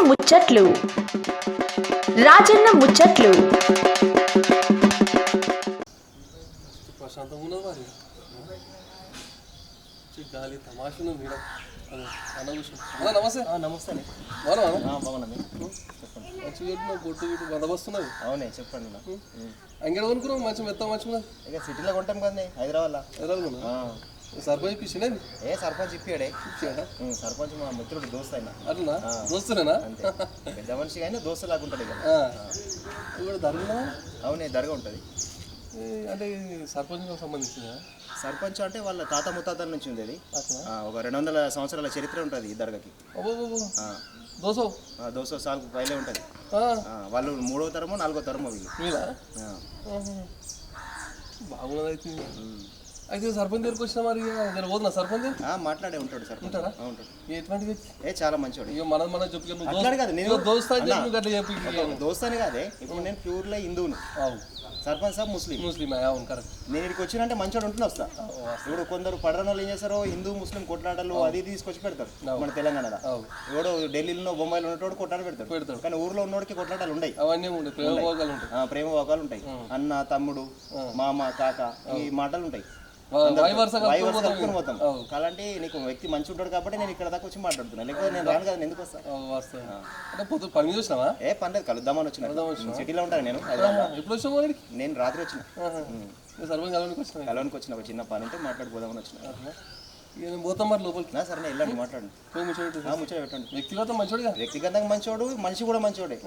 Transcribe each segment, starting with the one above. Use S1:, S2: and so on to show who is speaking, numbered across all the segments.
S1: ముచ్చట్లు రాజన్న ముచ్చట్లు
S2: ప్రశాంతంగా ఉన్నది మరి గాలి తమాషను మీద నమస్తే
S3: నమస్తే
S2: బాగున్నా మంచిగా కొట్టు గిట్టు బందబస్తున్నది.
S3: అవునే చెప్పండి
S2: అంగడి కొనుక్కున్నావు మంచి మెత్త మంచిగా
S3: ఇక సిటీలో కొంటాం కదా హైదరాబాద్లో.
S2: సర్పంచ్ ఇప్పించింది.
S3: ఏ సర్పంచ్ ఇప్పాడే సర్పంచ్ మా మిత్రుడు దోస్త్ అయినా.
S2: అట్లా దోస్తులేనా?
S3: అంతే పెద్ద మనిషి కానీ దోస్తు లాగా ఉంటుంది కదా.
S2: ఇప్పుడు దర్గా
S3: అవునే దర్గా ఉంటుంది.
S2: అంటే సర్పంచ్ సంబంధించిందా?
S3: సర్పంచ్ అంటే వాళ్ళ తాత ముత్తాతల నుంచి ఉంది అది. ఒక 200 సంవత్సరాల చరిత్ర ఉంటుంది ఈ దర్గాకి. దోసో సాల్ పైలే ఉంటుంది. వాళ్ళు 3వ తరమో 4వ తరమో వీళ్ళు.
S2: బాగున్నది అయితే. అయితే సర్పంచ్ దగ్గరికి వచ్చిన మరి పోతున్నా సర్పంచ్
S3: మాట్లాడే ఉంటాడు. సార్ ఉంటాడా? ఉంటాడు.
S2: ఎటువంటి వ్యక్తి?
S3: చాలా మంచివాడు.
S2: ఇక మన చెప్పుకున్నాను
S3: దోస్తాని కాదే. ఇప్పుడు నేను ప్యూర్లో హిందువును, సర్పంచ్ సాబ్ ముస్లిం.
S2: అవును కరెక్ట్.
S3: నేను ఇక్కడికి వచ్చినంటే మంచోడు ఉంటున్నా వస్తా. ఇప్పుడు కొందరు పడన వాళ్ళు ఏం చేస్తారో హిందూ ముస్లిం కొట్లాటలు అది తీసుకొచ్చి పెడతారు మన తెలంగాణలో. ఎవడో ఢిల్లీలో బొంబాయిలో ఉన్నోడు కొట్లాట పెడతారు. కానీ ఊర్లో ఉన్నోడికి కొట్లాటాలు ఉంటాయి.
S2: అవన్నీ
S3: ప్రేమ వాకాలు ఉంటాయి. అన్న తమ్ముడు మామ కాక ఈ మాటలు ఉంటాయి. మొత్తం అలాంటి నీకు వ్యక్తి మంచి ఉంటాడు కాబట్టి నేను ఇక్కడ దాకా వచ్చి మాట్లాడుతున్నా. లేకపోతే నేను రాను కదా. ఎందుకు వస్తా?
S2: పని చూసినావా?
S3: ఏ పని కలుద్దామని వచ్చిన. సిటీలో ఉంటాను నేను. నేను రాత్రి వచ్చిన. కలవనికి వచ్చిన. ఒక చిన్న పని ఉంటే మాట్లాడిపోదామని వచ్చిన.
S2: పోతాం మరి లోపలికి.
S3: సరే వెళ్ళండి మాట్లాడండి. ముచ్చట పెట్టండి. వ్యక్తిగతంగా మంచివాడు, మనిషి కూడా మంచివాడే.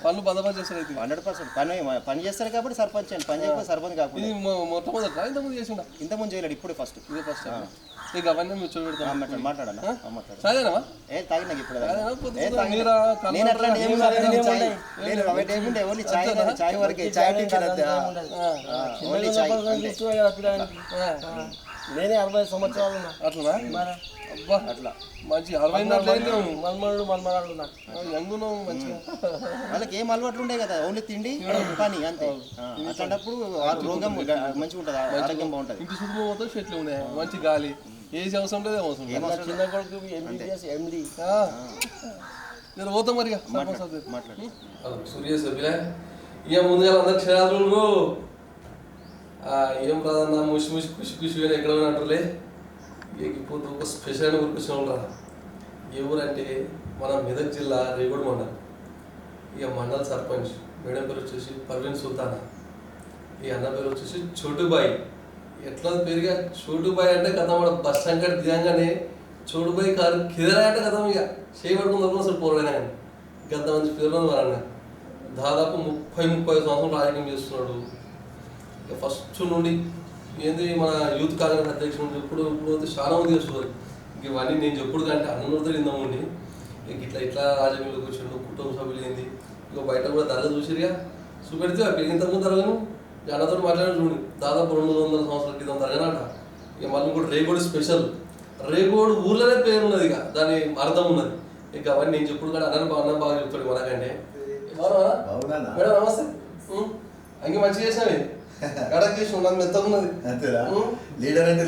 S2: పనులు బందోబస్తు చేస్తారు.
S3: 100% పని చేస్తారు కాబట్టి సర్పంచ్ అండి. పని చేయకపోతే సర్పంచ్ కాకుండా
S2: ఇంతకుముందు చేసిండా?
S3: ఇంతకుముందు చేయలేడు, ఇప్పుడే ఫస్ట్.
S2: ఇక అవన్నీ ముచ్చట పెడతాను.
S3: మాట్లాడనా?
S2: సరేనా?
S3: ఏ తాగి నాకు ఇప్పుడు నేను అట్లాంటి ఓన్లీ చాయ్ వరకే.
S4: నేనే 60 సంవత్సరాలు ఉన్నా.
S2: అట్లా అబ్బా అట్లా మంచి 60
S4: మన్మరాలు
S2: మంచిగా.
S3: వాళ్ళకి ఏం అలవాట్లు ఉంటాయి కదా. ఓన్లీ తిండి పని అంతే. అట్లాంటప్పుడు రోగం మంచిగా ఉంటుంది, ఆరోగ్యం బాగుంటుంది.
S2: ఇంటి చుట్టూ మొత్తం చెట్లు ఉన్నాయి, మంచి గాలి. ఏది అవసరం లేదు అవసరం.
S4: చిన్న కొడుకు MD.
S2: నేను పోతాం మరి
S3: మాట్లాడి
S2: సూర్య సభ్యులే. ఇక ముందుగా అందరు క్షేత్రులు ఏం రాదన్నా ముషి ఖుషి ఎక్కడ పోయినట్టులే. ఇప్పుడు ఒక స్పెషల్ అయిన ఊరికి వచ్చిన వాళ్ళు. ఏ ఊరు అంటే మన మెదక్ జిల్లా రేగూడ మండలం. ఇక మండల సర్పంచ్ మేడం పేరు వచ్చేసి పర్వీన్ సుల్తానా. ఈ అన్న పేరు వచ్చేసి చోటుబాయి. ఎట్లా పేరుగా చోటుబాయి అంటే కథ మన బస్ స్టాండ్ కాడ దిగంగానే చోటుబాయి కారు కిదరా అంటే కథ ఇక చేయబడుకుందాం అసలు పోరాడైనా కానీ గంత మంచి పేరు ఉంది మన. దాదాపు 30 సంవత్సరాలు రాజకీయం చేస్తున్నాడు. ఇక ఫస్ట్ నుండి ఏంది మన యూత్ కాంగ్రెస్ అధ్యక్షుడు ఇప్పుడు చాలా మంది చేస్తున్నారు. ఇంక ఇవన్నీ నేను చెప్పుడు కంటే అన్నతో ఇందామండి. ఇక ఇట్లా రాజకీయంలోకి వచ్చాడు, కుటుంబ సభ్యులు ఏంది. ఇక బయట కూడా ధరలు చూసిరుగా చూపెడితే ఇంతకుముందు ధరలను అన్నతో మాట్లాడి చూడండి. దాదాపు 200 సంవత్సరాల క్రితం ధరగానట. ఇక మళ్ళీ కూడా రేగోడు స్పెషల్. రేగోడు ఊర్లోనే పేరు ఉన్నది, ఇక దాని అర్థం ఉన్నది. ఇక అవన్నీ నేను చెప్పుడు కానీ అన్న బాగా చెప్తాడు మనకంటే. మేడం నమస్తే. అంగే మంచిగా చేసినావి కడక్ చేసి ఉన్నది మెత్తగా ఉన్నది.
S4: లీడర్ అంటే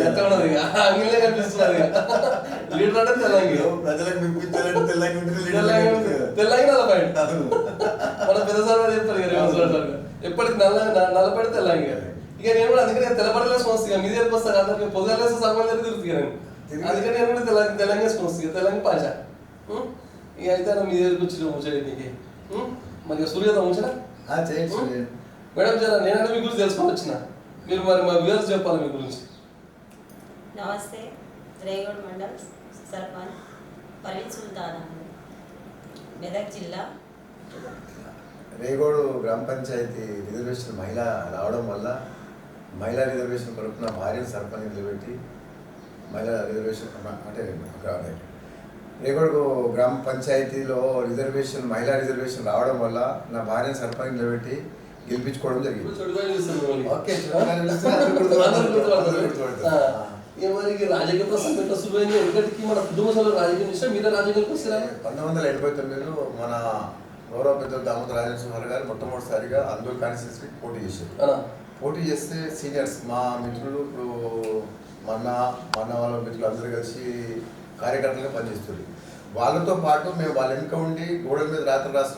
S2: ఎంత ఉన్నది అంగిలే కనిపిస్తున్నది. లీడర్ అంటే తెల్లంగి
S4: ప్రజలకు
S2: తెల్లంగి మన పెద్ద సార్ చెప్తారు ఎప్పటికి నల్లపడి తెల్లంగి. ఇక నేను కూడా అందుకని తెల్లపడలేసి వస్తాను. మీ దగ్గరికి వస్తాను. అందరికి పొద్దులేసి సర్పంచ్ దగ్గర తిరుగుతాను. అందుకని నేను కూడా తెలంగాణ వస్తాను. తెలంగాణ పాష. ఇక అయితే మీ దగ్గరికి వచ్చి ముచ్చడి నీకు మరి సూర్యత ముచ్చట మేడం జరా నేనంటే మీ గురించి తెలుసుకొని వచ్చిన. మీరు మరి మా వ్యూవర్స్ చెప్పాలి మీ గురించి.
S5: నమస్తే. రేగూడ మండల్ సర్పంచ్ పర్వీన్ సుల్తానా, మెదక్ జిల్లా.
S4: రేగోడు గ్రామ పంచాయతీ రిజర్వేషన్ మహిళ రావడం వల్ల మహిళా రిజర్వేషన్ కొరకు నా భార్యను సర్పంచ్ నిలబెట్టి మహిళా రిజర్వేషన్ అంటే రేగోడు గ్రామ పంచాయతీలో మహిళా రిజర్వేషన్ రావడం వల్ల నా భార్యను సర్పంచ్ నిలబెట్టి గెలిపించుకోవడం జరిగింది.
S2: రాజకీయ మన కుటుంబ సభ్యులు రాజకీయం ఇష్టం. మీరే రాజకీయాలకు వస్తారా?
S4: 1989లో మన గౌరవ పెద్దలు దామోదర రాజేశ్వర గారు మొట్టమొదటిసారిగా అందరూ కాన్స్టిట్యూన్సీకి పోటీ చేశారు. పోటీ చేస్తే సీనియర్స్ మా మిత్రులు ఇప్పుడు మన వాళ్ళ మిత్రులు అందరూ కలిసి కార్యకర్తలుగా పనిచేస్తుంది. వాళ్ళతో పాటు మేము వాళ్ళ వెనుక ఉండి గోడల మీద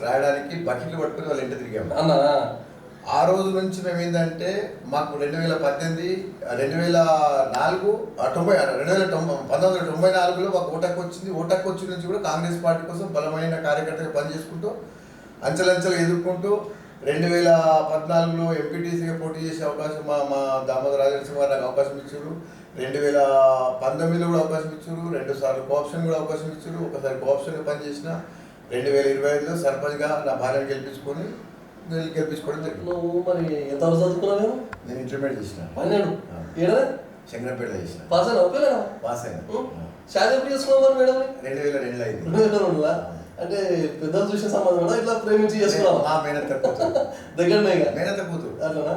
S4: రాయడానికి బకెట్లు పట్టుకుని వాళ్ళ ఇంటి తిరిగాము
S2: అన్నా
S4: ఆ రోజు నుంచి మేము ఏంటంటే మాకు 2018 1994లో మాకు ఓటకు వచ్చింది. ఓటకు వచ్చిన నుంచి కూడా కాంగ్రెస్ పార్టీ కోసం బలమైన కార్యకర్తగా పనిచేసుకుంటూ అంచెలంచెలు ఎదుర్కొంటూ 2014లో ఎంపీటీసీగా పోటీ చేసే అవకాశం మా దామోదర రాజనరసింహ గారు నాకు అవకాశం ఇచ్చారు. 2019లో కూడా అవకాశం ఇచ్చారు. 2 సార్లు కోఆప్షన్ కూడా అవకాశం ఇచ్చారు. ఒకసారి కోఆప్షన్గా పనిచేసిన 2025లో సర్పంచ్గా నా భార్యను గెలిపించుకోవడం జరిగింది.
S2: నువ్వు మరి ఎంత చదువుకున్నావు?
S4: నేను ఇంటర్మీడియట్ చేసిన
S2: 12 ఏడా
S4: శంకరంపేట చేసిన
S2: పాస్ అయినా ఒకేలేనా?
S4: పాస్ అయినా.
S2: షాది ఎప్పుడు చేసుకున్నావు మరి మేడం?
S4: 2002లో అయింది.
S2: 2002 అంటే పెద్దలు చూసిన సంబంధం కూడా ఇట్లా ప్రేమించి చేసుకున్నావు?
S4: మా మేనత్త కూతురు
S2: దగ్గరనే ఇక
S4: మేనత్త కూతురు.
S2: అట్లనా?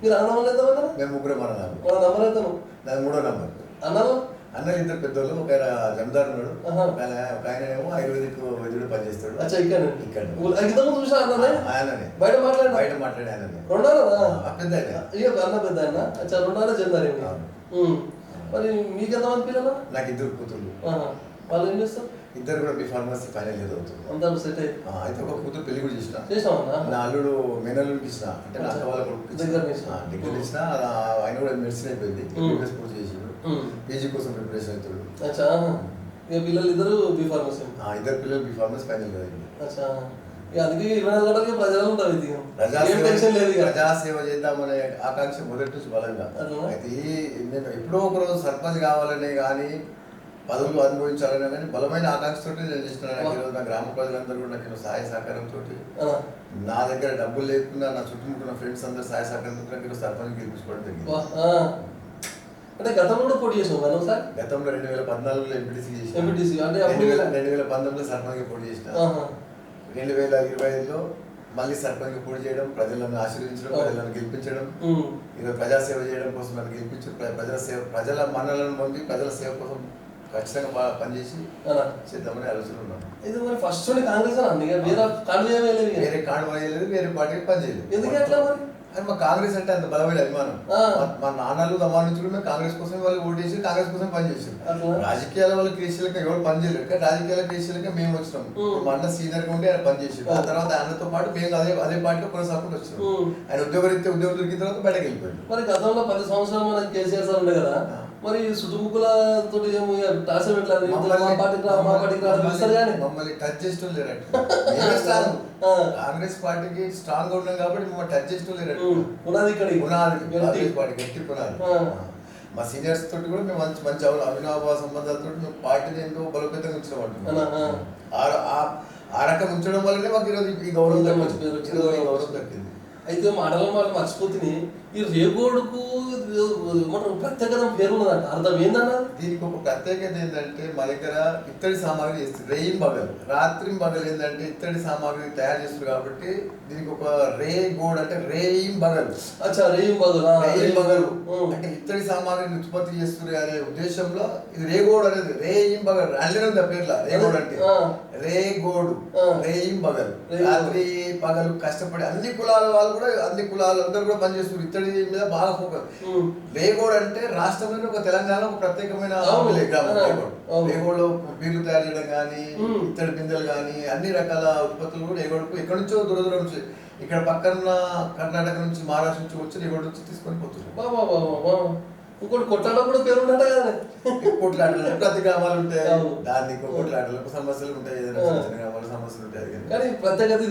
S2: మీరు అన్నదమ్ములు ఎంతమంది?
S4: మేము ముగ్గురు మన
S2: మన నంబర్ ఎంతను?
S4: నాది 3వ నంబర్.
S2: అన్నలు
S4: అన్నలు 2 పెద్దోళ్ళు. ఒక ఆయన జమదార్ ఉన్నాడు, ఒక ఆయన ఏమో ఆయుర్వేదిక్ వైద్యుడు పనిచేస్తాడు.
S2: అచ్చా ఇక్కడ
S4: ఇక్కడ
S2: ఇంతకుముందు చూసా అన్ననే
S4: ఆయననే
S2: బయట మాట్లాడినా?
S4: బయట మాట్లాడే ఆయననే.
S2: రెండారా?
S4: పెద్ద ఆయన.
S2: ఇక అన్న పెద్ద ఆయన. అచ్చా రెండారా జమదారేమి? మరి మీకు ఎంతమంది పిల్లలు?
S4: నాకు 2 కూతుర్లు.
S2: వాళ్ళు ఏం చేస్తారు?
S4: 2 కూడా బి ఫార్మసీ ఫైనల్ ఇయర్ అవుతుంది.
S2: అంతా సెట్ అయ్యి
S4: అయితే ఒక కూతురు పెళ్లి కూడా
S2: చేసినావా?
S4: నా అల్లుడు మేనల్లుడికి ఇచ్చిన, అంటే నా అక్క వాళ్ళ కొడుకు
S2: దగ్గర
S4: ఇచ్చిన. ఆయన కూడా మెడిసిన్ అయిపోయింది, పూర్తి చేసాడు. పీజీ కోసం ప్రిపరేషన్ అవుతాడు.
S2: అచ్చా ఇక పిల్లలు ఇద్దరు బి ఫార్మసీ.
S4: 2 పిల్లలు బి ఫార్మసీ ఫైనల్ అయింది.
S2: అచ్చా ఇక అందుకే 24 గంటలకి ప్రజలు ఉంటారు. ఇది
S4: ప్రజాసేవ చేద్దామనే ఆకాంక్ష మొదటి నుంచి బలంగా. అయితే నేను ఎప్పుడో ఒక రోజు సర్పంచ్ కావాలనే కానీ పదవులు అనుభవించాలనే కానీ బలమైన ఆకాంక్షతో నేను చేస్తున్నాను. ఈరోజు నా గ్రామ ప్రజలందరూ కూడా నాకు సహాయ సహకారంతో, నా దగ్గర డబ్బులు లేకుండా నా చుట్టుముట్టిన ఫ్రెండ్స్ అందరూ సహాయ సహకారంతో నాకు సర్పంచ్ గెలిపించుకోవడం జరిగింది.
S2: అంటే గతంలో కూడా పోటీ చేసాం సార్?
S4: గతంలో 2014లో ఎంపీటీసీ చేసిన, 2019లో సర్పంచ్గా పోటీ చేసిన, 2025లో మళ్ళీ సర్పంచ్గా పోటీ చేయడం, ప్రజలను ఆశీర్వదించడం, ప్రజలను గెలిపించడం, ఈరోజు ప్రజాసేవ చేయడం కోసం నన్ను గెలిపించడం, ప్రజల మన్నలను పొంది ప్రజల సేవ కోసం ఖచ్చితంగా పనిచేసి చేద్దామని ఆలోచన ఉన్నాను.
S2: ఇది మరి ఫస్ట్ కాంగ్రెస్ వేరే కార్డు వేయలేదు,
S4: వేరే కార్డు వేయలేదు, వేరే పార్టీకి పనిచేయలేదు.
S2: ఎందుకు ఎట్లా మరి?
S4: అని మా కాంగ్రెస్ అంటే అంత బలమైన అభిమానం. మా నాన్నలు తమ్మాల నుంచి కూడా కాంగ్రెస్ కోసం వాళ్ళు ఓటేసి కాంగ్రెస్ కోసం పనిచేసారు. రాజకీయాల వాళ్ళ కేసీలకి ఎవరు పనిచేయలేరు, కానీ రాజకీయాల కేసీలకి మేము వచ్చినాం. మా అన్న సీనియర్ గా ఉండి ఆయన పనిచేసారు. ఆ తర్వాత ఆయనతో పాటు మేము అదే పార్టీలో కొనసాగుకుంటూ వచ్చినాం. ఆయన ఉద్యోగరీత్యా ఉద్యోగం దొరికిన తర్వాత బయటకు వెళ్ళిపోయాడు.
S2: మరి గతంలో 10 సంవత్సరాలు మనకి కేసీఆర్ సార్ ఉండే కదా, మరి సుతుముకులతో టాసం ఎట్లా
S4: మమ్మల్ని టచ్ చేస్తూ లేరట. కాంగ్రెస్ పార్టీకి స్ట్రాంగ్ గా ఉన్నాం కాబట్టి మమ్మల్ని టచ్ చేస్తూ లేరట.
S2: పునాది ఇక్కడ
S4: కాంగ్రెస్ పార్టీ గట్టి పునాది. మా సీనియర్స్ తోటి కూడా మేము మంచి అవినాభావ సంబంధాలతో మేము పార్టీని ఎంతో బలోపేతంగా ఉంచడం. ఆ రకం ఉంచడం వల్లనే మాకు ఈరోజు ఈ గౌరవం దక్కింది.
S2: అయితే మాటల వాళ్ళు మర్చిపోతుంది. ఈ రేగోడుకు ప్రత్యేకత పేరు ఉన్నదంట, అర్థం ఏందన్నా?
S4: దీనికి ఒక ప్రత్యేకత ఏంటంటే మా దగ్గర ఇత్తడి సామాగ్రి చేస్తారు. రేయిం బగలు రాత్రి బగలు ఏంటంటే ఇత్తడి సామాగ్రి తయారు చేస్తారు కాబట్టి దీనికి ఒక రే గోడ్ అంటే రేయిం బగలు.
S2: అచ్చా రేయిం బగలు.
S4: రేయిం బగలు అంటే ఇత్తడి సామాగ్రిని ఉత్పత్తి చేస్తారు అనే ఉద్దేశంలో ఇది రేగోడ్ అనేది రేయిం బగలు అల్లే ఉంది ఆ పేర్ల. రేగోడ్ అంటే రేగోడు రేయిం బగలు. రాత్రి పగలు కష్టపడి అన్ని కులాల వాళ్ళు కూడా అన్ని కులాలు అందరూ కూడా పనిచేస్తారు. ఇత్తడి మీద బాగా ఫోకస్. రేగోడ్ అంటే రాష్ట్రంలో ఒక తెలంగాణలో ఒక ప్రత్యేకమైన రేగోడ్లో బీర్లు తయారు చేయడం కానీ ఇత్తడి బిందెలు కానీ అన్ని రకాల ఉత్పత్తులు కూడా రేగోడ్కు ఎక్కడి నుంచో దూరం నుంచి ఇక్కడ పక్కన కర్ణాటక నుంచి మహారాష్ట్ర నుంచి వచ్చి రేగోడ్ నుంచి తీసుకొని పోతున్నారు.
S2: ఇంకోటి కొట్లాట కూడా పేరు ఉంట కదా,
S4: కొట్లాటలు ప్రతి గ్రామాలు ఉంటాయి. దాన్ని కొట్లాటలకు సమస్యలు ఉంటాయి, ఏదైనా గ్రామాల సమస్యలు ఉంటాయి. కానీ
S2: ప్రత్యేకత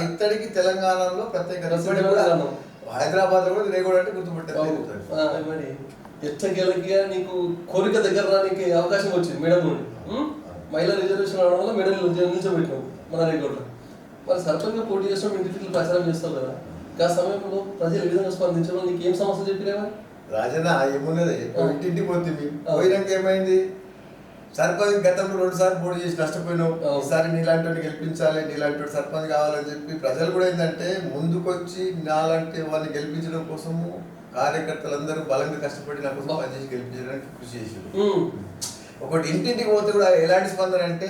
S4: ఇత్తడికి తెలంగాణలో ప్రత్యేకత. హైదరాబాద్ లో కూడా రేగోడ్ అంటే గుర్తుపట్టారు.
S2: మరి ఎచ్చగెలకి నీకు కోరిక దగ్గర రానికి అవకాశం వచ్చింది మేడం నుండి. మహిళా రిజర్వేషన్ అవడం వల్ల మేడం నిల్చోబెట్టినాం మన రేగోడ్లో. మరి సర్పంచ్గా పోటీ చేస్తాం, ఇంటికి ప్రచారం చేస్తాం కదా, ఆ సమయంలో ప్రజలు ఏ విధంగా స్పందించడం, నీకు ఏం సమస్యలు చెప్పినావా?
S4: రాజన్న ఏమున్నది, ఇంటింటికి పోతుంది. పోయినాక ఏమైంది, సర్పంచ్ గతంలో 2 సార్లు పోటీ చేసి నష్టపోయినావు, ఈసారి నీలాంటి వాడిని గెలిపించాలి, నీలాంటి సర్పంచ్ కావాలని చెప్పి ప్రజలు కూడా ఏంటంటే ముందుకొచ్చి నాలాంటి వాళ్ళని గెలిపించడం కోసము కార్యకర్తలందరూ బలంగా కష్టపడి నా కోసం పనిచేసి గెలిపించడానికి కృషి చేశారు. ఒకటి ఇంటింటికి పోతే కూడా ఎలాంటి స్పందన అంటే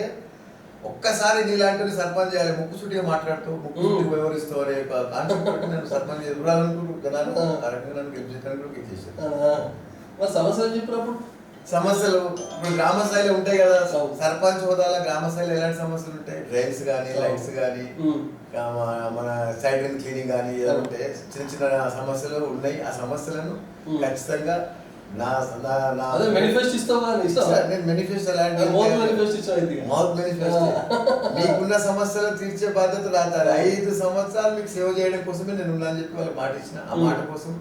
S4: ఒక్కసారి నీలాంటి సర్పంచ్ చేయాలి, ముక్కుసూటిగా మాట్లాడుతూ ముక్కుసూటిగా వివరిస్తూ అనే కాన్సెప్ట్ నేను సర్పంచ్ ఎదురాలనుకుంటూ జనాలు ఆ రకంగా నన్ను గెలిపించడానికి కూడా చేశాను.
S2: మరి సమస్యలు చెప్పినప్పుడు
S4: సమస్యలు ఇప్పుడు గ్రామ స్థాయిలో ఉంటాయి కదా, సర్పంచ్ హోదాలో గ్రామ స్థాయిలో ఎలాంటి సమస్యలు ఉంటాయి? డ్రైన్స్ కానీ, లైట్స్ కానీ, మన సైడ్ క్లీనింగ్ కానీ ఏదైనా ఉంటే చిన్న చిన్న సమస్యలు ఉన్నాయి. ఆ సమస్యలను ఖచ్చితంగా నేను మేనిఫెస్టో లాంటి మౌత్ మేనిఫెస్టో మీకున్న సమస్యలు తీర్చే బాధ్యత రాతారు. 5 సంవత్సరాలు మీకు సేవ చేయడం కోసమే నేను ఉన్నా అని చెప్పి వాళ్ళకి మాట ఇచ్చిన. ఆ మాట కోసం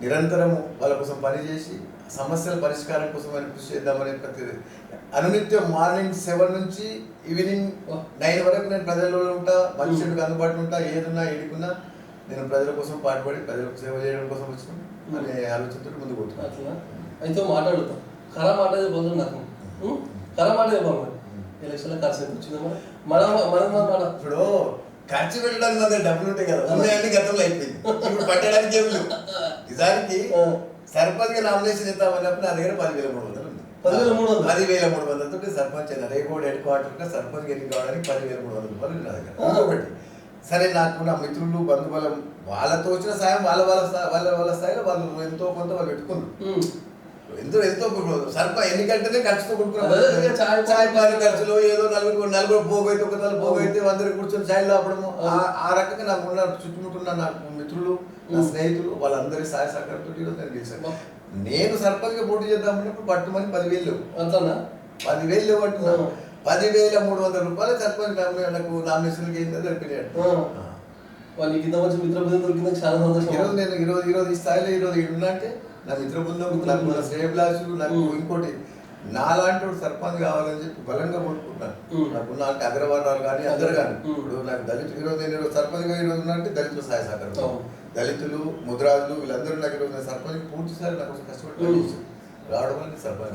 S4: నిరంతరము వాళ్ళ కోసం పనిచేసి సమస్యల పరిష్కారం కోసం కృషి చేద్దామని ప్రతి అనునిత్యం మార్నింగ్ 7 నుంచి ఈవినింగ్ 9 వరకు నేను ప్రజల్లో ఉంటా, మనుషులకు అందుబాటులో ఉంటా. ఏదున్నా ఏడుకున్నా నేను ప్రజల కోసం పాటుపడి ప్రజలకు సేవ చేయడం కోసం వచ్చిన అనే ఆలోచనతో ముందు పోతున్నా.
S2: అయితే మాట్లాడుతాం ఖరా మాట చెప్పదు నాకు, ఖరా మాట చెప్పాలి. ఎలక్షన్లో ఖర్చు ఎంత వచ్చిందమ్మా మన
S4: ఇప్పుడు ఖర్చు పెట్టడానికి మన డబ్బులు ఉంటాయి కదా, ఉన్నాయని గతంలో అయిపోయింది. ఇప్పుడు పట్టడానికి ఏమి లేవు. నిజానికి సర్పంచ్ నామినేషన్ ఇద్దామన్నప్పుడు నా దగ్గర 10,300 ఉంది. 10,300 తోటి సర్పంచ్ అయినా రేగోడ్ హెడ్ క్వార్టర్ సర్పంచ్ ఎన్నిక కావడానికి 10,300 రూపాయలు నా దగ్గర. ఇంకొకటి సరే, నాకు నా మిత్రులు బంధుబలం వాళ్ళతో వచ్చిన సాయం వాళ్ళ స్థాయిలో వాళ్ళు ఎంతో కొంత వాళ్ళు పెట్టుకున్నారు. ఎంతో సర్పంచ్ ఎన్నికంటేనే ఖర్చుతో కొట్టుకున్నారు. చాయ్ పాలు ఖర్చులు ఏదో నలుగురు పోగైతే ఒక తల పోగైతే అందరు కూర్చొని చాయ్ లాపడము. ఆ రకంగా నాకు ఉన్న చుట్టుముట్టున్న నాకు మిత్రులు, నా స్నేహితులు వాళ్ళందరి సహాయ సహకారంతో నేను గెలిచాను. నేను సర్పంచ్ గా పోటీ చేద్దామన్నప్పుడు పట్టుమని 10,000 అంతనా 10,000 పట్టుకున్నాను. 10,300 రూపాయలు సర్పంచ్ నాకు నామినేషన్కి ఏంటో దొరికినాడు. ఈరోజు ఈ స్థాయిలో ఈరోజు ఇడున్నా అంటే నా మిత్ర బృందం, నాకు నా శ్రేయభిలాషులు, నాకు ఇంకోటి నాలాంటి సర్పంచ్ కావాలని చెప్పి బలంగా కోరుకుంటున్నాను. నాకున్న అంటే అగ్రవర్ణాలు కానీ అందరు కానీ ఇప్పుడు నాకు దళితులు నేను సర్పంచ్ గా ఈరోజు ఉన్నా అంటే దళితుల సహాయ సహకారం, దళితులు, ముద్రాజులు వీళ్ళందరూ నాకు ఈరోజు సర్పంచ్ పూర్తి స్థాయి నాకు కష్టపడి రావడం అనేది సర్పంచ్.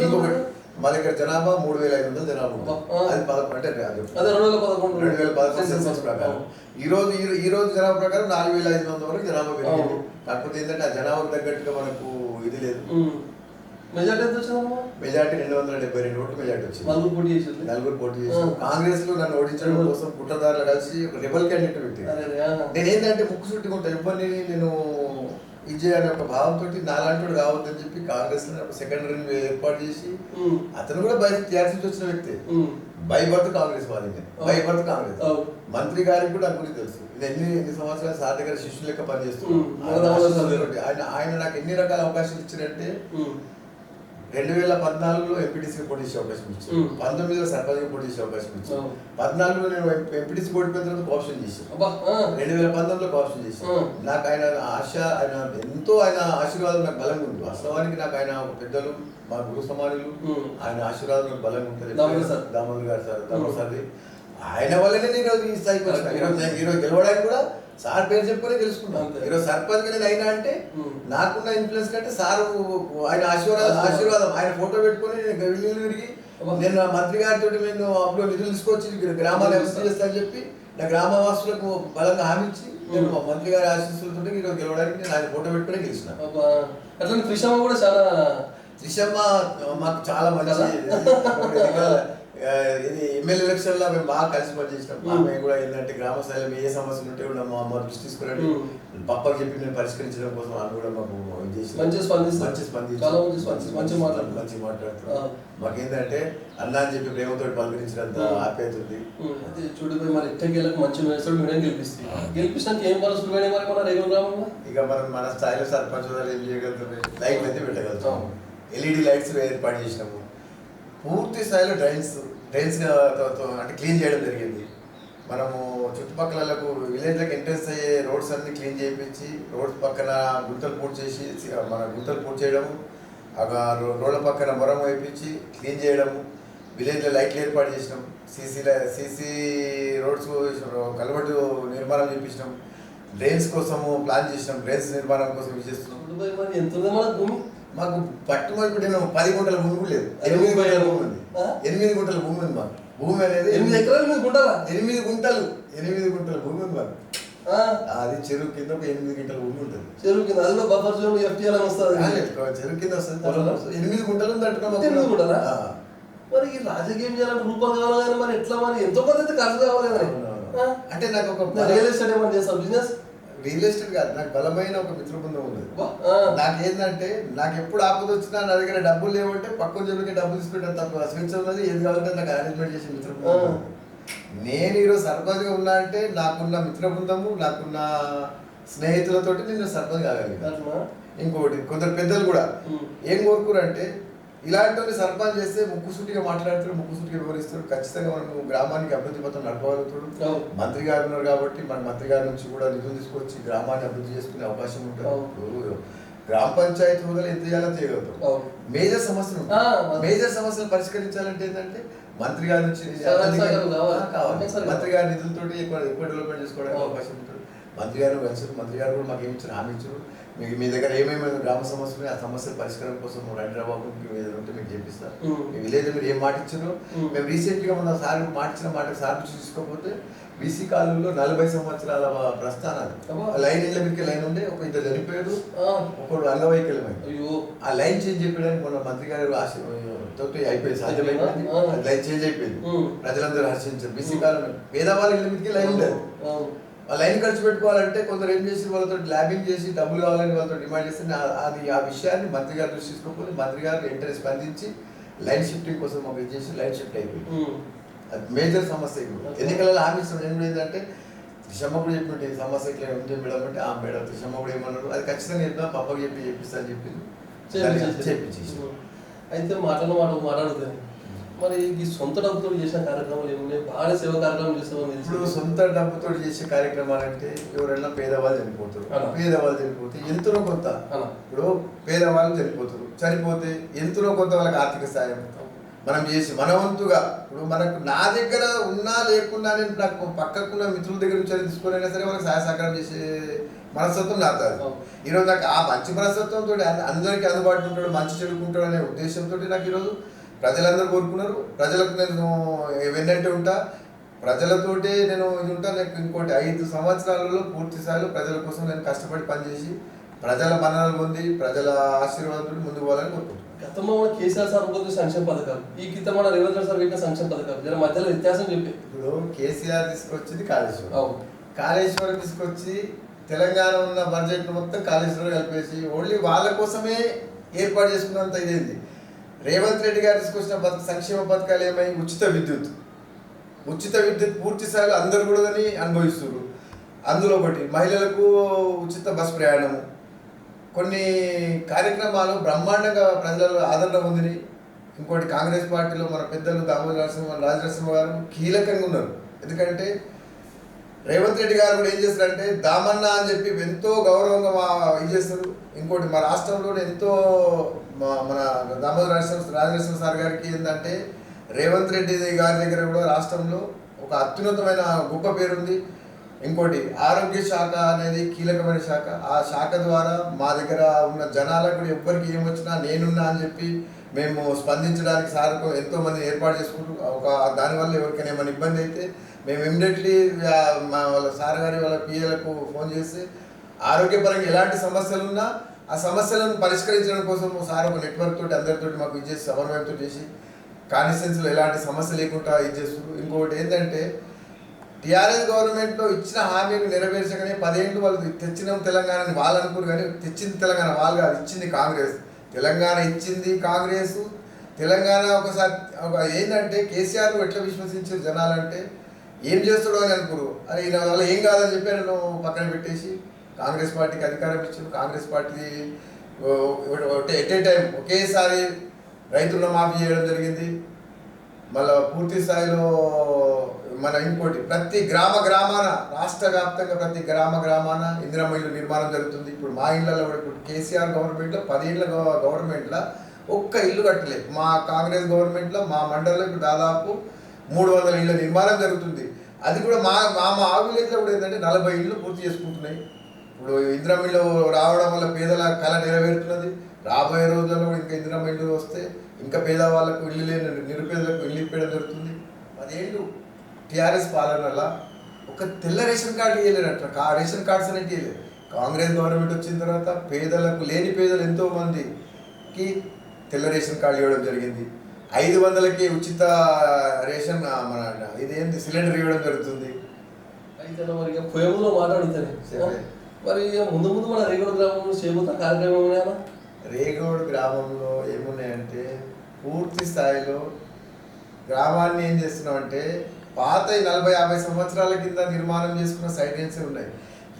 S4: ఇంకొకటి మన ఇక్కడ జనాభా 3,500 జనాభా. అది 2011 సెన్సస్ ప్రకారం ఈ రోజు జనాభా ప్రకారం 4,500 వరకు జనాభా పెరిగింది. కాకపోతే ఏంటంటే ఆ జనాభాకు తగ్గట్టుగా మనకు ఇది లేదు.
S2: మెజార్టీ ఎంత వచ్చిందమ్మా?
S4: మెజార్టీ 272 ఓట్లు మెజార్టీ వచ్చింది. 4 పోటీ చేసి కాంగ్రెస్ లో నన్ను ఓడించడం కోసం కుట్రదారులు కలిసి ఒక రెబల్ క్యాండిడేట్ పెట్టి నేను ఏంటంటే ముక్కు చుట్టుగా ఉంటాను. ఇబ్బంది నేను విజయ్ అనే ఒక భావంతో నాలాంటి కావద్దని చెప్పి కాంగ్రెస్ లో సెకండరీ ఏర్పాటు చేసి అతను కూడా బయట టీఆర్సీ వచ్చిన వ్యక్తి. బై బర్త్ కాంగ్రెస్ వాదిని, బై బర్త్ కాంగ్రెస్. మంత్రి గారికి కూడా నాకు గురించి తెలుసు. ఎన్ని సంవత్సరాలు సార్ దగ్గర శిష్యు లెక్క పనిచేస్తున్నాను. ఆయన నాకు ఎన్ని రకాల అవకాశాలు ఇచ్చారంటే 2014లో ఎంపీటీసీ పోటీ చేసే అవకాశం ఇచ్చాను, 19లో సర్పంచ్ పోటీ చేసే అవకాశం ఇచ్చాను, 14లో నేను ఎంపీటీసీ ఓడిపోయిన తర్వాత కోఆప్షన్ చేశాను, 2019లో కోఆప్షన్ చేశాను. నాకు ఆయన ఎంతో ఆయన ఆశీర్వాదం నాకు బలంగా ఉంది. వాస్తవానికి నాకు ఆయన పెద్దలు, మా గురు సమానులు, ఆయన ఆశీర్వాదం నాకు బలంగా ఉంటుంది. దామోదర్ గారు సార్, దామోదర్ సార్ది ఆయన వల్లనే నేను ఈరోజు ఈ స్థాయికి వచ్చాను. ఈరోజు గెలవడానికి కూడా సార్ పేరు చెప్పుకొని తెలుసుకున్నాను. ఈరోజు సర్పంచ్ నేను అయినా అంటే నాకున్న ఇన్ఫ్లుయెన్స్ కంటే సార్ ఆయన ఆశీర్వాదం ఆయన ఫోటో పెట్టుకొని తిరిగి నేను మంత్రి గారితో నేను అప్పుడు నిధులు తీసుకొచ్చి గ్రామాలు అభివృద్ధి చేస్తానని చెప్పి నా గ్రామవాసులకు బలంగా హామీ ఇచ్చి నేను మంత్రి గారి ఆశీస్సులతో ఈరోజు గెలవడానికి నేను ఆయన ఫోటో పెట్టుకుని గెలిచిన.
S2: అట్లా త్రిషమ్మ కూడా చాలా
S4: త్రిషమ్మ మాకు చాలా మంచి ఇది ఎమ్మెల్యే ఎలక్షన్ లో మేము బాగా కలిసి పనిచేసినాం. ఆమె కూడా ఏంటంటే గ్రామ స్థాయిలో ఏ సమస్యలు ఉంటే కూడా మా దృష్టి తీసుకురండి పప్పకి చెప్పి నేను పరిష్కరించడం కోసం ఆమె కూడా మాకు మంచి మాట్లాడుతున్నాం. మాకేంటంటే అన్న అని చెప్పి ప్రేమతో పలకరించినంత ఆప్యాయత ఉంది.
S2: చూడు మరి ఎట్టకేళ్ళకి మంచి మీడియం గెలిపిస్తానికి ఏం పరిస్థితులు మరి మన రేగూర్ గ్రామంలో
S4: ఇక మన స్థాయిలో సర్పంచ్ ఏం చేయగలుగుతాం, లైట్లు అయితే పెట్టగలుగుతాం, ఎల్ఈడి లైట్స్ ఏర్పాటు చేసినాము, పూర్తి స్థాయిలో డ్రైన్స్ అంటే క్లీన్ చేయడం జరిగింది. మనము చుట్టుపక్కలకు విలేజ్లకు ఎంట్రెన్స్ అయ్యే రోడ్స్ అన్ని క్లీన్ చేయించి రోడ్స్ పక్కన గుంతలు పూర్తి చేసి మన గుంతలు పూర్తి చేయడము, రోడ్ల పక్కన మొరం వేయించి క్లీన్ చేయడము, విలేజ్లో లైట్లు ఏర్పాటు చేసినాం, సీసీ రోడ్స్ కలవటు నిర్మాణం చేయించినాం, డ్రైన్స్ కోసము ప్లాన్ చేసినాం, డ్రైన్స్ నిర్మాణం కోసం చేస్తున్నాం.
S2: ఎంత
S4: మాకు పట్టుమని నేను 10 గుంటల భూమి కూడా లేదు, 8 గుంటల భూమి ఉంది. 8 గుంటల భూమి ఉంది మాకు. భూమి అనేది
S2: 8 ఎకరాలు
S4: 8 గుంటల భూమి ఉంది మాకు. అది చెరువు కింద ఒక 8 గుంటల భూమి ఉంటుంది.
S2: చెరువు కింద అది బఫర్ జోన్ FTL వస్తుంది,
S4: చెరువు కింద వస్తుంది. 8 గుంటలు ఉంది అంటున్నాం.
S2: 8 గుంటలా? మరి ఈ రాజకీయం చేయాలని రూపం కావాలి కానీ మరి ఎట్లా మరి ఎంతో మంది ఖర్చు కావాలి కదా.
S4: అంటే నాకు ఒక
S2: రియల్ ఎస్టేట్ ఏమైనా చేస్తాం బిజినెస్
S4: రియల్ ఎస్టేట్ కాదు, నాకు బలమైన ఒక మిత్ర బృందం ఉన్నది. నాకేంటంటే నాకు ఎప్పుడు ఆపద వచ్చినా నా దగ్గర డబ్బులు లేవంటే పక్కన జరుగుకే డబ్బులు తీసుకుంటే తప్ప స్విచ్ ఉన్నది, ఏది కావాలంటే నాకు అరేంజ్మెంట్ చేసే మిత్ర బృందం. నేను ఈరోజు సర్పంచ్గా ఉన్నా అంటే నాకున్న మిత్ర బృందము, నాకున్న స్నేహితులతోటి నేను సర్పంచ్ కాగలిగాను. ఇంకోటి కొందరు పెద్దలు కూడా ఏం కోరుకురంటే ఇలాంటి సర్పంచ్ చేస్తే ముక్కుసూటిగా మాట్లాడుతాడు, ముక్కుసూటిగా వివరిస్తాడు, ఖచ్చితంగా మనం గ్రామానికి అభివృద్ధి పథకం నడపగలుగుతాడు. మంత్రి గారు ఉన్నారు కాబట్టి మన మంత్రి గారి నుంచి కూడా నిధులు తీసుకొచ్చి గ్రామాన్ని అభివృద్ధి చేసుకునే అవకాశం ఉంటుంది. గ్రామ పంచాయతీ హోదాలు ఎంత చేయాలో చేయగలుగుతాం. మేజర్ సమస్యలు మేజర్ సమస్యలు పరిష్కరించాలంటే ఏంటంటే మంత్రి గారి నుంచి కావాలి. మంత్రి గారి నిధులతోటి ఎక్కువ డెవలప్మెంట్ చేసుకోవడానికి అవకాశం ఉంటుంది. మంత్రి గారు కలిసి మంత్రి గారు కూడా మాకు ఏమి ఇచ్చారు, హామీ ఇచ్చారు. మీకు మీ దగ్గర ఏమేమి గ్రామ సమస్యలు ఆ సమస్యల పరిష్కారం కోసం రండి బాబు ఏదైనా ఉంటే మీకు చెప్పిస్తారు. మీ విలేజ్ మీరు ఏం మాట ఇచ్చారో మేము రీసెంట్గా మన సార్ మాట ఇచ్చిన మాట సార్ చూసుకోకపోతే బీసీ కాలంలో 40 సంవత్సరాల ప్రస్థానాలు లైన్ ఇళ్ళ మీదకి లైన్ ఉండే ఒక ఇద్దరు చనిపోయారు, ఒకరు అంగవైకల్యమైంది. ఆ లైన్ చేంజ్ చేయడానికి మన మంత్రి గారు తోటి అయిపోయింది, సాధ్యమైంది. లైన్ చేంజ్ అయిపోయింది, ప్రజలందరూ హర్షించారు. బీసీ కాలంలో పేదవాళ్ళ ఇళ్ళ మీదకి లైన్ ఉండేది. ఆ లైన్ ఖర్చు పెట్టుకోవాలంటే కొందరు ఏం చేసి వాళ్ళతో ల్యాబింగ్ చేసి డబ్బులు కావాలని వాళ్ళతో డిమాండ్ చేస్తే అది ఆ విషయాన్ని మంత్రి గారు దృష్టి తీసుకోకపోతే మంత్రి గారు వెంటనే స్పందించి లైన్ షిఫ్టింగ్ కోసం మాకు ఇది చేసి లైన్ షిఫ్ట్ అయిపోయింది. అది మేజర్ సమస్య. ఎన్నికలలో హామీ ఇస్తాం ఏం ఏంటంటే త్రిశమ్మ కూడా చెప్పినట్టు ఈ సమస్య ఇట్లా ఉంది మేడం అంటే ఆ మేడం త్రిశమ్మ కూడా ఏమన్నారు అది ఖచ్చితంగా చెప్తాం పప్పకి చెప్పిస్తా అని చెప్పింది చెప్పించేసి.
S2: అయితే మాట్లాడుతుంది మరి ఈ సొంత డబ్బుతో చేసిన కార్యక్రమాలు ఏమున్నాయి? బాగా సేవ కార్యక్రమం చేస్తామని.
S4: ఇప్పుడు సొంత డబ్బుతో చేసే కార్యక్రమాలు అంటే ఎవరైనా పేదవాళ్ళు చనిపోతారు, పేదవాళ్ళు చనిపోతే ఎంతనో కొంత, ఇప్పుడు పేదవాళ్ళు చనిపోతే ఎంతనో కొంత వాళ్ళకి ఆర్థిక సాయం మనం చేసి మనవంతుగా ఇప్పుడు మనకు నా దగ్గర ఉన్నా లేకున్నా నేను నాకు పక్కకున్న మిత్రుల దగ్గర నుంచి తీసుకునైనా సరే వాళ్ళకి సహాయ సహకారం చేసే మనస్తత్వం నాది. ఈరోజు నాకు ఆ మంచి మనస్తత్వంతో అందరికీ అందుబాటులో ఉంటాడు, మంచి చెడుకుంటాడు అనే ఉద్దేశంతో నాకు ఈరోజు ప్రజలందరూ కోరుకున్నారు. ప్రజలకు నేను వెన్నంటే ఉంటా, ప్రజలతోటే నేను ఇది ఉంటా. నాకు ఇంకోటి 5 సంవత్సరాలలో పూర్తి స్థాయిలో ప్రజల కోసం నేను కష్టపడి పనిచేసి ప్రజల మన్ననలు పొంది ప్రజల ఆశీర్వాదంతో ముందుకు పోవాలని కోరుకుంటున్నాను.
S2: గతంలో కేసీఆర్ సార్ పొందిన సంక్షేమ పథకాలు, ఈ క్రితం మన రేవంత్ రెడ్డి సార్ పెట్టిన సంక్షేమ పథకాలు జర మధ్యలో వ్యత్యాసం చెప్పి.
S4: ఇప్పుడు కేసీఆర్ తీసుకొచ్చింది కాళేశ్వరం తీసుకొచ్చి తెలంగాణ ఉన్న బడ్జెట్ మొత్తం కాళేశ్వరం కలిపేసి ఓన్లీ వాళ్ళ కోసమే ఏర్పాటు చేసుకున్నంత ఇదేంది. రేవంత్ రెడ్డి గారు తీసుకొచ్చిన సంక్షేమ పథకాలు ఏమై ఉచిత విద్యుత్ పూర్తి స్థాయిలో అందరు కూడా అనుభవిస్తున్నారు. అందులో ఒకటి మహిళలకు ఉచిత బస్ ప్రయాణము, కొన్ని కార్యక్రమాలు బ్రహ్మాండంగా ప్రజలలో ఆదరణ పొందినాయి. ఇంకోటి కాంగ్రెస్ పార్టీలో మన పెద్దలు రాజనరసింహ గారు కీలకంగా ఉన్నారు. ఎందుకంటే రేవంత్ రెడ్డి గారు కూడా ఏం చేస్తారంటే దామన్న అని చెప్పి ఎంతో గౌరవంగా ఇది చేస్తారు. ఇంకోటి మా రాష్ట్రంలో ఎంతో మన రాజనరసింహ సార్ గారికి ఏంటంటే రేవంత్ రెడ్డి గారి దగ్గర కూడా రాష్ట్రంలో ఒక అత్యున్నతమైన గొప్ప పేరుంది. ఇంకోటి ఆరోగ్య శాఖ అనేది కీలకమైన శాఖ. ఆ శాఖ ద్వారా మా దగ్గర ఉన్న జనాలకు ఎవ్వరికి ఏమొచ్చినా నేనున్నా అని చెప్పి మేము స్పందించడానికి సార్ ఎంతోమంది ఏర్పాటు చేసుకుంటూ దానివల్ల ఎవరికైనా ఏమైనా ఇబ్బంది అయితే మేము ఇమ్మీడియట్లీ వాళ్ళ సార్ గారి వాళ్ళ పిఏలకు ఫోన్ చేసి ఆరోగ్యపరంగా ఎలాంటి సమస్యలు ఉన్నా ఆ సమస్యలను పరిష్కరించడం కోసం సార్ ఒక నెట్వర్క్ తోటి అందరితో మాకు ఇది చేసి సమన్వయంతో చేసి కాన్స్టిట్యున్సీలో ఎలాంటి సమస్య లేకుండా ఇది చేస్తున్నారు. ఇంకొకటి ఏంటంటే టీఆర్ఎస్ గవర్నమెంట్లో ఇచ్చిన హామీని నెరవేర్చగానే 10 ఏళ్ళు వాళ్ళు తెచ్చిన తెలంగాణని వాళ్ళు అనుకున్నారు, కానీ తెచ్చింది తెలంగాణ వాళ్ళు కాదు, ఇచ్చింది కాంగ్రెస్. తెలంగాణ ఇచ్చింది కాంగ్రెస్. తెలంగాణ ఒకసారి ఏంటంటే కేసీఆర్ ఎట్లా విశ్వసించారు జనాలంటే ఏం చేస్తాడో అని అనుకోరు. అది ఈయన వల్ల ఏం కాదని చెప్పి నన్ను పక్కన పెట్టేసి కాంగ్రెస్ పార్టీకి అధికారం ఇచ్చారు. Congress party at a time ఒకేసారి రైతుల మాఫీ చేయడం జరిగింది. మళ్ళీ పూర్తి స్థాయిలో మన ఇంకోటి ప్రతి గ్రామాన రాష్ట్ర వ్యాప్తంగా ప్రతి గ్రామాన ఇందిరమ్మ ఇల్లు నిర్మాణం జరుగుతుంది. ఇప్పుడు మా ఇళ్ళలో కూడా ఇప్పుడు కేసీఆర్ గవర్నమెంట్లో 10 ఏళ్ళ గవర్నమెంట్లో ఒక్క ఇల్లు కట్టలేదు. మా కాంగ్రెస్ గవర్నమెంట్లో మా మండలంలో ఇప్పుడు దాదాపు 300 ఇళ్ళ నిర్మాణం జరుగుతుంది. అది కూడా మా విలేజ్లో కూడా ఏంటంటే 40 ఇళ్ళు పూర్తి చేసుకుంటున్నాయి. ఇప్పుడు ఇందిరమ్మ ఇల్లు రావడం వల్ల పేదల కళ నెరవేరుతున్నది. రాబోయే రోజుల్లో కూడా ఇంకా ఇందిరమ్మ ఇల్లు వస్తే ఇంకా పేదవాళ్ళకు ఇల్లు లేని నిరుపేదలకు ఇల్లు ఇప్పేయడం జరుగుతుంది. 10 ఏళ్ళు టీఆర్ఎస్ పాలన వల్ల ఒక తెల్ల రేషన్ కార్డు ఇవ్వలేనట్టు రేషన్ కార్డ్స్ అనేది ఇవ్వలేదు. కాంగ్రెస్ గవర్నమెంట్ వచ్చిన తర్వాత పేదలకు లేని పేదలు ఎంతోమందికి తెల్ల రేషన్ కార్డు ఇవ్వడం జరిగింది. 500కి ఉచిత రేషన్ మన ఇదేంటి సిలిండర్ ఇవ్వడం జరుగుతుంది.
S2: అయితే మరి పొయ్యంలో మాట్లాడుతాను మరి ముందు ముందు మన రేగోడు గ్రామంలో చేయబోతున్న కార్యక్రమం ఉన్నాయా?
S4: రేగోడ్ గ్రామంలో ఏమున్నాయంటే పూర్తి స్థాయిలో గ్రామాన్ని ఏం చేస్తున్నామంటే పాత 40-50 సంవత్సరాల కింద నిర్మాణం చేసుకున్న సైటెన్సీ ఉన్నాయి.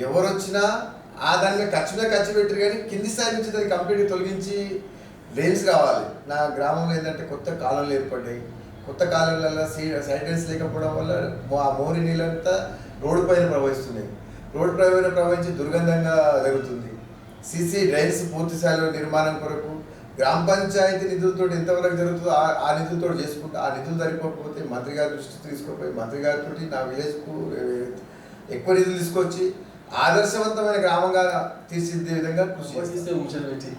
S4: ఎవరు వచ్చినా ఆ దాని మీద ఖర్చు పెట్టరు, కానీ కింది స్థాయి నుంచి దాన్ని కంప్లీట్గా తొలగించి డ్రైన్స్ కావాలి. నా గ్రామంలో ఏంటంటే కొత్త కాలువలు ఏర్పడ్డాయి. కొత్త కాలువలలో సైటెన్స్ లేకపోవడం వల్ల ఆ మోరి నీళ్ళంతా రోడ్డు పైన ప్రవహిస్తున్నాయి. రోడ్డు పైన ప్రవహించి దుర్గంధంగా జరుగుతుంది. సీసీ డ్రైన్స్ పూర్తి స్థాయిలో నిర్మాణం కొరకు గ్రామ పంచాయతీ నిధులతో ఎంతవరకు జరుగుతుందో ఆ నిధులతో చేసుకుంటూ, ఆ నిధులు సరిపోకపోతే మంత్రి గారి దృష్టికి తీసుకుపోయి మంత్రి గారితో నా విలేజ్కు ఎక్కువ నిధులు తీసుకొచ్చి ఆదర్శవంతమైన గ్రామంగా తీర్చిదిద్దే విధంగా కృషి చేస్తే
S2: ముచ్చట పెట్టి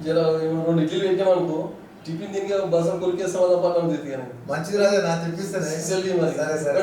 S2: జర 2 ఇడ్లీలు పెట్టామనుకో, టిఫిన్ దీనికి బస్సు కొలికేస్తాం,
S4: మంచిది రాజా, నా తెప్పిస్తాను.
S2: సరే సరే.